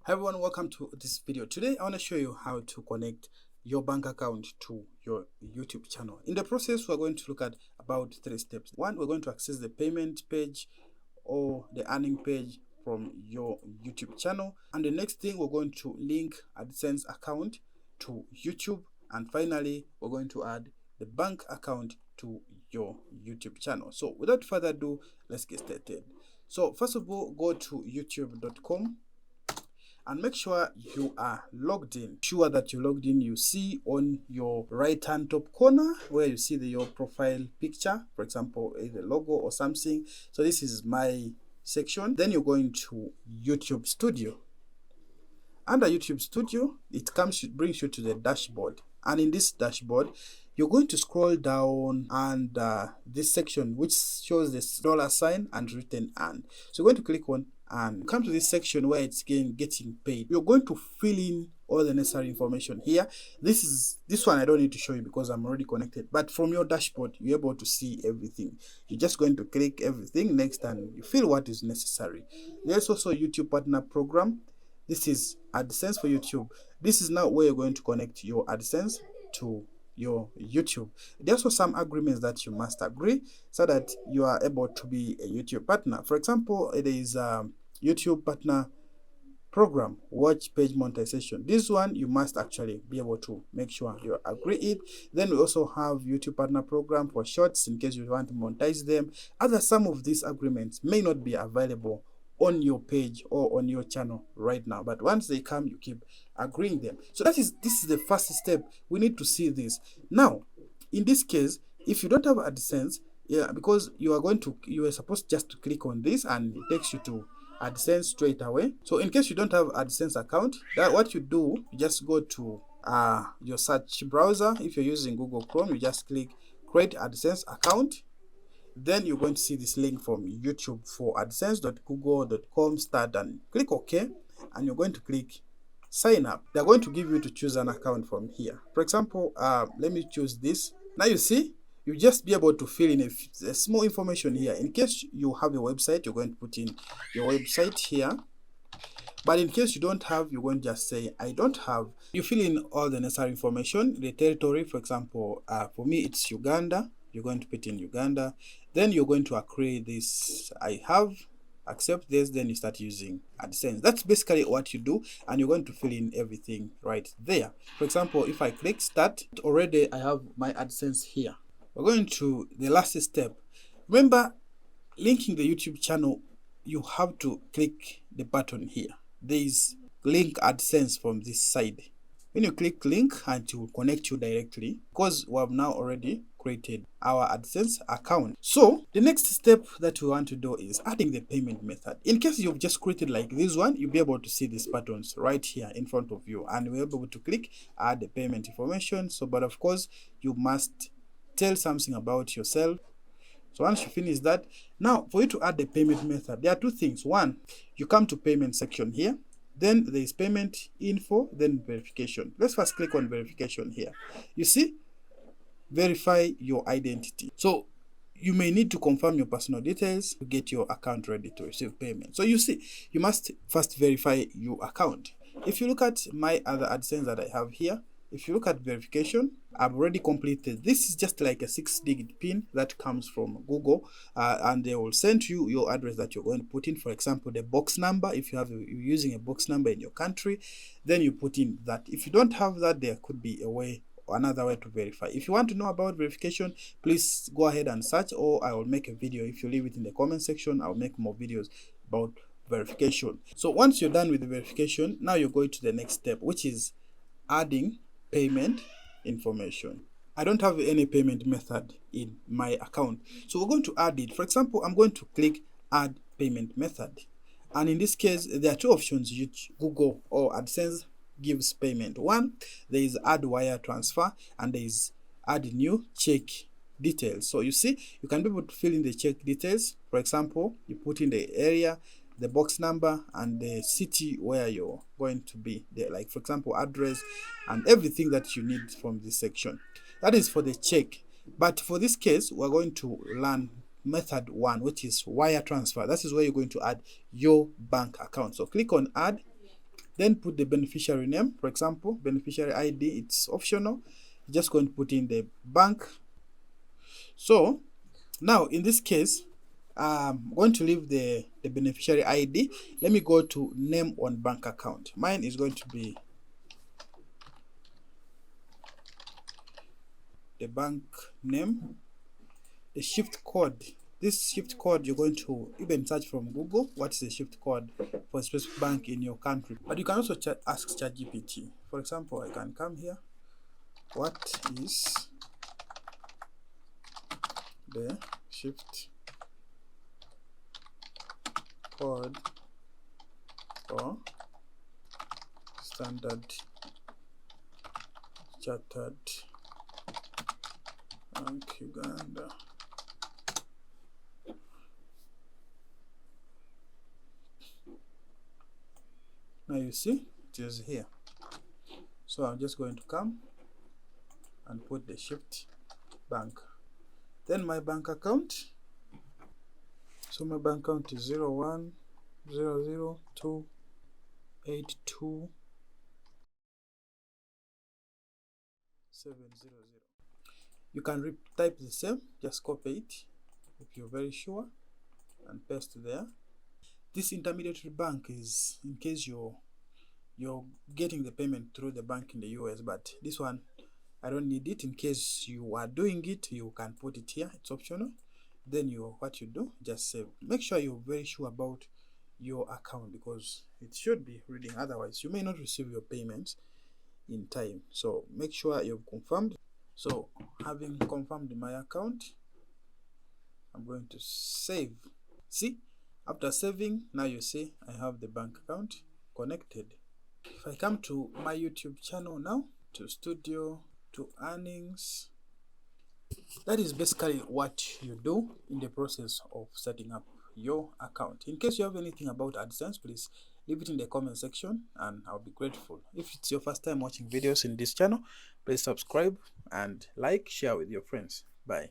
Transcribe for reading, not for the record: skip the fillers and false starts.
Hi everyone, welcome to this video. Today I want to show you how to connect your bank account to your YouTube channel. In the process, we're going to look at about 3 steps. One, we're going to access the payment page or the earning page from your YouTube channel. And the next thing, we're going to link AdSense account to YouTube. And finally, we're going to add the bank account to your YouTube channel. So without further ado, let's get started. So first of all, go to youtube.com. and make sure you are logged in. Sure that you're logged in. You see on your right hand top corner where you see your profile picture, for example, the logo or something. So this is my section. Then you're going to YouTube Studio. Under YouTube Studio, it brings you to the dashboard. And in this dashboard, you're going to scroll down and this section which shows this $sign and written "and." So you're going to click on and come to this section where it's getting paid. You're going to fill in all the necessary information here. This one I don't need to show you because I'm already connected, but from your dashboard you're able to see everything. You're just going to click everything next and you fill what is necessary. There's also YouTube partner program. This is AdSense for YouTube. This is now where you're going to connect your AdSense to your YouTube. There's also some agreements that you must agree so that you are able to be a YouTube partner. For example, it is YouTube partner program, watch page monetization. This one you must actually be able to make sure you agree it. Then we also have YouTube partner program for shorts in case you want to monetize them. Some of these agreements may not be available on your page or on your channel right now, but once they come, you keep agreeing them. So this is the first step. We need to see this. Now in this case, if you don't have AdSense, because you are supposed just to click on this and it takes you to AdSense straight away. So in case you don't have AdSense account, what you do, you just go to your search browser. If you're using Google Chrome, you just click create AdSense account. Then you're going to see this link from YouTube for adsense.google.com start and click OK, and you're going to click sign up. They're going to give you to choose an account from here. For example, let me choose this. Now you see, you just be able to fill in a small information here. In case you have a website, you're going to put in your website here. But in case you don't have, you're going to just say I don't have. You fill in all the necessary information. The territory, for example, for me it's Uganda. You're going to put in Uganda. Then you're going to agree this I have, accept this, then you start using AdSense. That's basically what you do, and you're going to fill in everything right there. For example, if I click start, already I have my AdSense here. We're going to the last step. Remember, linking the YouTube channel, you have to click the button here. There is link AdSense from this side. When you click link, and it will connect you directly because we have now already created our AdSense account. So the next step that we want to do is adding the payment method. In case you've just created like this one, you'll be able to see these buttons right here in front of you, and we'll be able to click add the payment information. So, but of course, you must tell something about yourself. So once you finish that, now for you to add the payment method, there are 2 things. One, you come to payment section here. Then there is payment info, then verification. Let's first click on verification here. You see, verify your identity. So you may need to confirm your personal details to get your account ready to receive payment. So you see, you must first verify your account. If you look at my other AdSense that I have here, if you look at verification, I've already completed. This is just like a 6-digit PIN that comes from Google, and they will send you your address that you're going to put in. For example, the box number. If you're using a box number in your country, then you put in that. If you don't have that, there could be another way to verify. If you want to know about verification, please go ahead and search, or I will make a video. If you leave it in the comment section, I'll make more videos about verification. So once you're done with the verification, now you're going to the next step, which is adding payment information. I don't have any payment method in my account, so we're going to add it. For example, I'm going to click add payment method, and in this case there are 2 options which Google or AdSense gives payment. One, there is add wire transfer, and there is add new check details. So you see, you can be able to fill in the check details. For example, you put in the area, the box number, and the city where you're going to be there, like for example address and everything that you need from this section. That is for the check. But for this case, we're going to learn method 1, which is wire transfer. That is where you're going to add your bank account. So click on add Then put the beneficiary name. For example, beneficiary ID, it's optional. You're just going to put in the bank. So now in this case, I'm going to leave the beneficiary ID. Let me go to name on bank account. Mine is going to be the bank name. The shift code, this shift code, you're going to even search from Google what's the shift code for a specific bank in your country. But you can also ask ChatGPT. For example, I can come here. What is the shift code for Standard Chartered Bank Uganda? Now you see it is here. So I'm just going to come and put the shift bank. Then my bank account. So my bank account is 0100282 700. You can type the same, just copy it if you're very sure and paste there. This intermediary bank is in case you're getting the payment through the bank in the US, but this one I don't need it. In case you are doing it, you can put it here, it's optional. Then what you do, just save. Make sure you're very sure about your account because it should be reading, otherwise you may not receive your payments in time. So make sure you've confirmed. So having confirmed my account, I'm going to save. See, after saving, now you see I have the bank account connected. If I come to my YouTube channel now, to studio, to earnings, that is basically what you do in the process of setting up your account. In case you have anything about AdSense, please leave it in the comment section and I'll be grateful. If it's your first time watching videos in this channel, please subscribe and like, share with your friends. Bye.